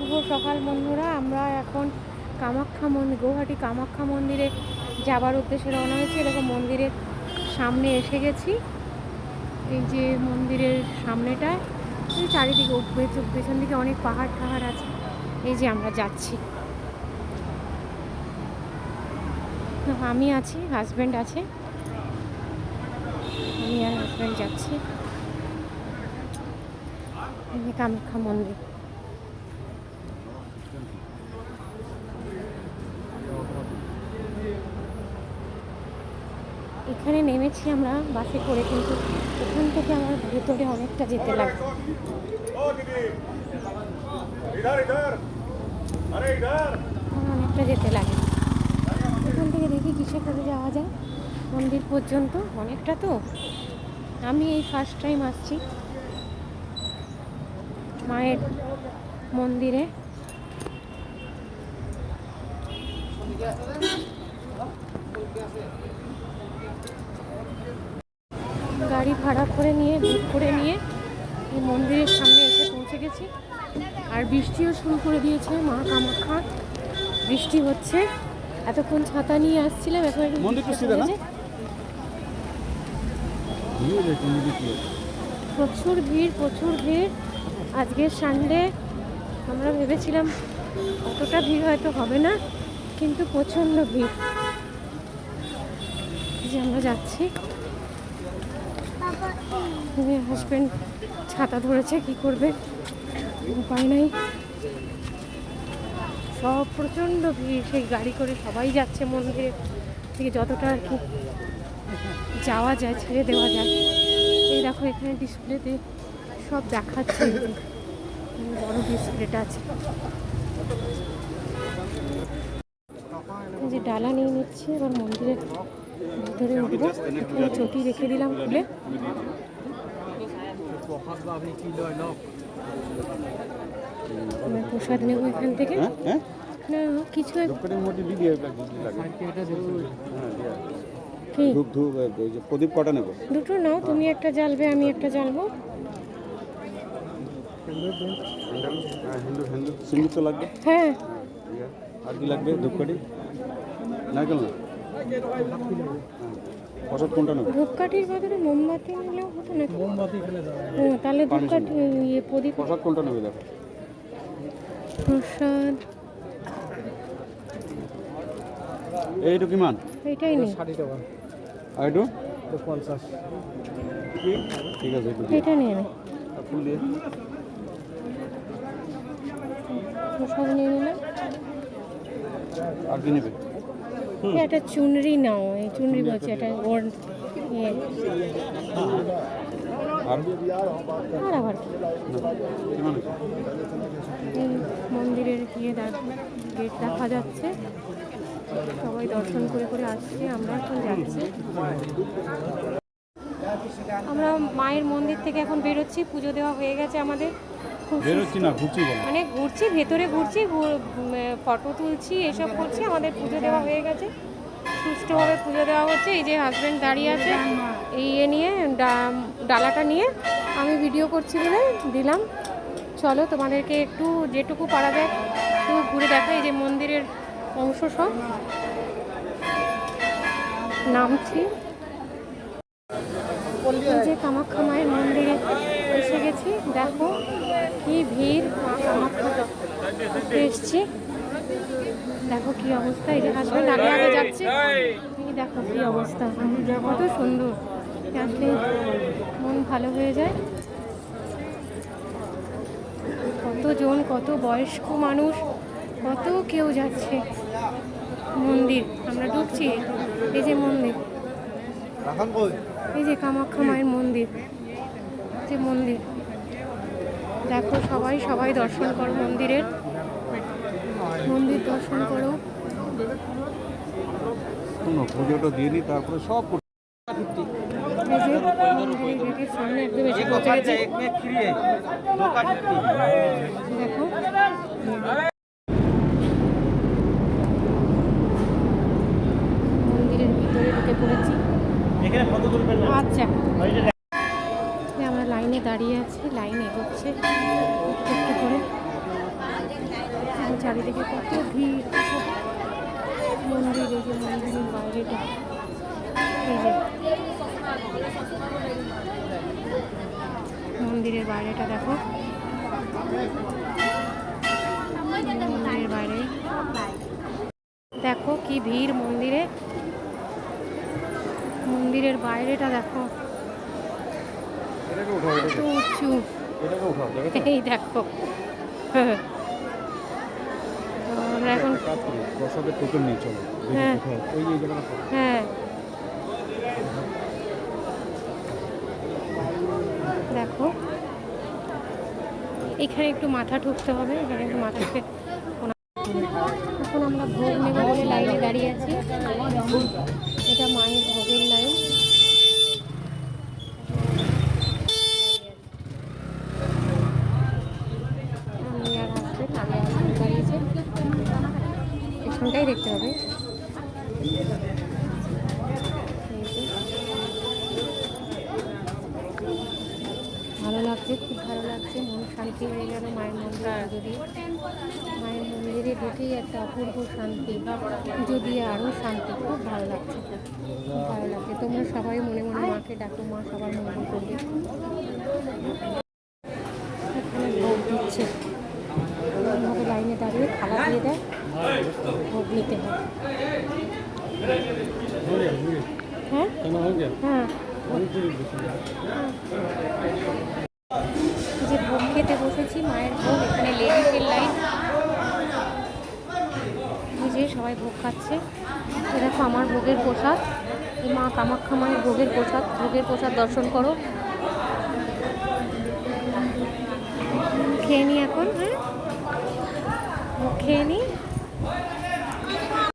শুভ সকাল বন্ধুরা। আমরা এখন কামাখ্যা মন্দির, গৌহাটি কামাখ্যা মন্দিরে যাবার উদ্দেশ্যে রওনা হয়েছি। এরকম মন্দিরের সামনে এসে গেছি। এই যে মন্দিরের সামনেটা, এই চারিদিকে পেছন দিকে অনেক পাহাড় টাহাড় আছে। এই যে আমরা যাচ্ছি, আমি আছি, হাজব্যান্ড আছে, আমি আর হাজব্যান্ড যাচ্ছি কামাখ্যা মন্দির। এখানে নেমেছি আমরা বাসে করে, কিন্তু এখান থেকে আমার ভেতরে অনেকটা যেতে লাগে। অনেকটা যেতে লাগে। এখান থেকে দেখি কিসে করে যাওয়া যায় মন্দির পর্যন্ত। অনেকটা তো, আমি এই ফার্স্ট টাইম আসছি মায়ের মন্দিরে। গাড়ি ভাড়া করে নিয়ে, বুক করে নিয়ে এই মন্দিরের সামনে এসে পৌঁছে গেছি। আর বৃষ্টিও শুরু করে দিয়েছে। মা কামাখ্যা বৃষ্টি হচ্ছে। এতক্ষণ ছাতা নিয়ে আসছিলাম, এখন প্রচুর ভিড়, প্রচুর ভিড়। আজকে সানডে, আমরা ভেবেছিলাম অতটা ভিড় হয়তো হবে না, কিন্তু প্রচণ্ড ভিড়। যে আমরা যাচ্ছি, হাজব্যান্ড ছাতা ধরেছে, কি করবে, উপায় নাই। সব প্রচণ্ড ভিড়, সেই গাড়ি করে সবাই যাচ্ছে মন্দিরের থেকে, যতটা আর কি যাওয়া যায়, ছেড়ে দেওয়া যায়। এই দেখো এখানে ডিসপ্লেতে সব দেখাচ্ছে, বড় ডিসপ্লেটা আছে। যে ডালা নিয়ে নিচ্ছি, এবার মন্দিরের ভিতরে উঠবো। এখানে চটি রেখে দিলাম খুলে। প্রসাদ নেবো এখান থেকে। না কিছু প্রদীপ কটা নেবো? দুটো নাও, তুমি একটা জ্বালবে, আমি একটা জ্বালবো। সিন্দুর তো লাগবে। হ্যাঁ, আর কি লাগবে? ধূপকাঠি, নারকেল না, প্রসাদ কোনটা নেবো? ধূপকাঠির বদলে মোমবাতি নিলেও হতো না? মোমবাতি তাহলে ধূপকাঠি, প্রদীপ। প্রসাদ কোনটা নেবে? দেখো প্রসাদ এইটু কিমান? এইটাই নেই। 60 টাকা। আর একটু 50। ঠিক আছে, এটা নিয়ে নে। ফুল দিয়ে প্রসাদ নিয়ে নিলাম। আর কি নেবে? একটা চুনরি নাও, এই চুনরি বলছে, এটা ওর ইয়ে। আর আবার এই মন্দিরের গিয়ে গেট দেখা যাচ্ছে, সবাই দর্শন করে করে আসছে। আমরা এখন যাচ্ছি, আমরা মায়ের মন্দির থেকে এখন বেরোচ্ছি। পুজো দেওয়া হয়ে গেছে আমাদের। বেরোচ্ছি না, ঘুরছি, মানে ঘুরছি, ভেতরে ঘুরছি, ফটো তুলছি, এসব করছি। আমাদের পুজো দেওয়া হয়ে গেছে, সুষ্ঠুভাবে পুজো দেওয়া হচ্ছে। এই যে হাজব্যান্ড দাঁড়িয়ে আছে এই ইয়ে নিয়ে, ডালাটা নিয়ে। আমি ভিডিও করছি বলে দিলাম। চলো তোমাদেরকে একটু যেটুকু পারা যায় একটু ঘুরে দেখা। এই যে মন্দিরের অংশ সব নামছি। এই যে কামাখ্যা মায়ের মন্দিরে এসে গেছি। দেখো কি ভিড়, মা কামাখ্যা এসছি। দেখো কি অবস্থা। এই যে হাজব্যান্ড আগে আগে যাচ্ছে। এই দেখো কি অবস্থা, কত সুন্দর। আসলে মন ভালো হয়ে যায়। কতজন, কত বয়স্ক মানুষ, কত কেউ যাচ্ছে মন্দির। আমরা ঢুকছি, এই যে মন্দির, এই যে কামাখ্যা মায়ের মন্দির, যে মন্দির। দেখো সবাই দর্শন করো মন্দিরের, মন্দির দর্শন করো। পুজোটা দিয়ে নি, তারপরে সব সামনে একদম এসে পৌঁছে গেছে। দেখো মন্দিরের ভিতরে ঢুকে পড়েছি। আচ্ছা, আমরা লাইনে দাঁড়িয়ে আছি, লাইন এগোচ্ছে একটু একটু করে। চারিদিকে কত ভিড়, মন্দির, এই যে মন্দিরের বাইরেটা, এই যে মন্দিরের বাইরেটা দেখো, মন্দিরের বাইরে দেখো কি ভিড় মন্দিরে, মন্দিরের বাইরেটা দেখো এটাকে উঠাও, কত উঁচু, এটাকে উঠাও, দেখেছো? এই দেখো। তো আমরা এখন একটা কাজ করি, প্রসাদের টোকেন নিয়ে চলো। দেখি হ্যাঁ। কোথায়। ওই যে এই জায়গাটা পাবো। হ্যাঁ দেখো এখানে একটু মাথা ঠুকতে হবে, এখানে একটু মাথা ঠুকে এখন আমরা ভোগ নেব বলে লাইনে দাঁড়িয়ে আছি। এটা মায়ের ভোগের লাইন। আমি আর হাসবেন, আগে হাসবেন দাঁড়িয়েছে, পেছনটাই দেখতে হবে। এই যে। ভালো লাগছে, খুব ভালো লাগছে, মন শান্তি হয়ে গেল মায়ের মন্দিরে যদি, মায়ের মন্দিরে ঢুকেই একটা অপূর্ব শান্তি, পুজো দিয়ে আরও শান্তি, খুব ভালো লাগছে, খুব ভালো লাগছে। তোমরা সবাই মনে মনে মাকে ডাকো, মা সবার মঙ্গল করবে। এখানে ভোগ দিচ্ছে, এইভাবে লাইনে দাঁড়িয়ে খাবার দিয়ে দেয়, ভোগ নিতে হয়। हो गया, हो गया। হ্যাঁ खाना हो गया? হ্যাঁ, अभी थोड़ी बची है। এই যে ভোগ খেতে বসেছি, মায়ের ভোগ, এখানে লেডিসের লাইন, এই যে সবাই ভোগ খাচ্ছে। এ দেখো আমার ভোগের প্রসাদ, এই মা কামাখ্যা মায়ের ভোগের প্রসাদ, ভোগের প্রসাদ দর্শন করো, খেয়ে নি এখন, হ্যাঁ ভোগ খেয়ে নি।